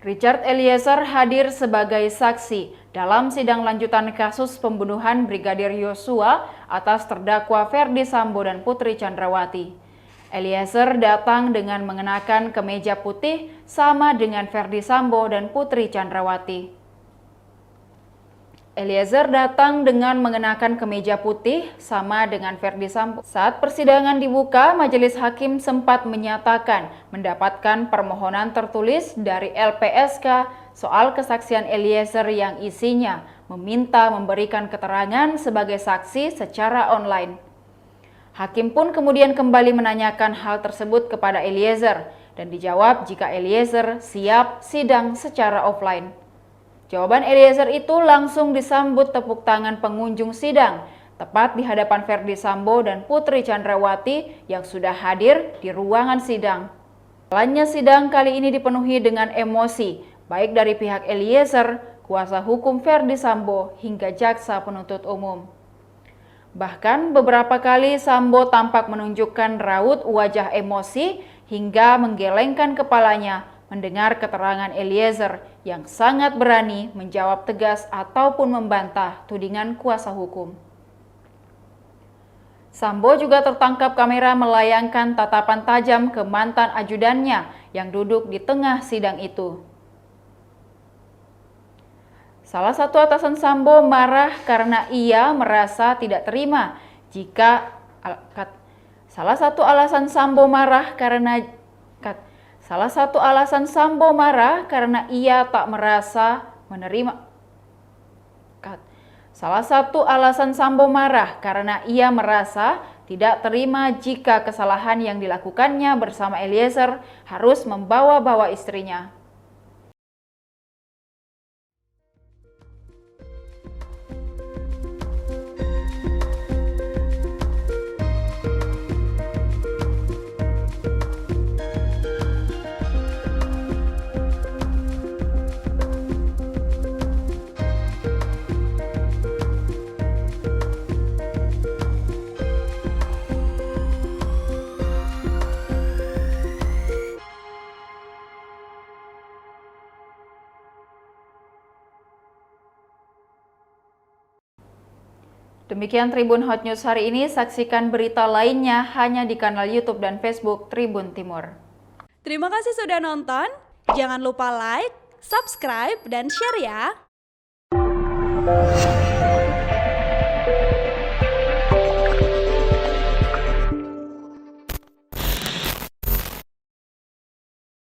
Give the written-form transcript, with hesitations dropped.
Richard Eliezer hadir sebagai saksi dalam sidang lanjutan kasus pembunuhan Brigadir Yosua atas terdakwa Ferdy Sambo dan Putri Chandrawati. Eliezer datang dengan mengenakan kemeja putih sama dengan Ferdy Sambo dan Putri Chandrawati. Eliezer datang dengan mengenakan kemeja putih sama dengan Ferdy Sambo. Saat persidangan dibuka, majelis hakim sempat menyatakan mendapatkan permohonan tertulis dari LPSK soal kesaksian Eliezer yang isinya meminta memberikan keterangan sebagai saksi secara online. Hakim pun kemudian kembali menanyakan hal tersebut kepada Eliezer dan dijawab jika Eliezer siap sidang secara offline. Jawaban Eliezer itu langsung disambut tepuk tangan pengunjung sidang, tepat di hadapan Ferdy Sambo dan Putri Chandrawati yang sudah hadir di ruangan sidang. Jalannya sidang kali ini dipenuhi dengan emosi, baik dari pihak Eliezer, kuasa hukum Ferdy Sambo, hingga jaksa penuntut umum. Bahkan beberapa kali Sambo tampak menunjukkan raut wajah emosi hingga menggelengkan kepalanya mendengar keterangan Eliezer yang sangat berani menjawab tegas ataupun membantah tudingan kuasa hukum. Sambo juga tertangkap kamera melayangkan tatapan tajam ke mantan ajudannya yang duduk di tengah sidang itu. Salah satu atasan Sambo marah karena ia merasa tidak terima jika Salah satu alasan Sambo marah karena ia tak merasa menerima Salah satu alasan Sambo marah karena ia merasa tidak terima jika kesalahan yang dilakukannya bersama Eliezer harus membawa-bawa istrinya. Demikian Tribun Hot News hari ini, saksikan berita lainnya hanya di kanal YouTube dan Facebook Tribun Timur. Terima kasih sudah nonton, jangan lupa like, subscribe, dan share ya!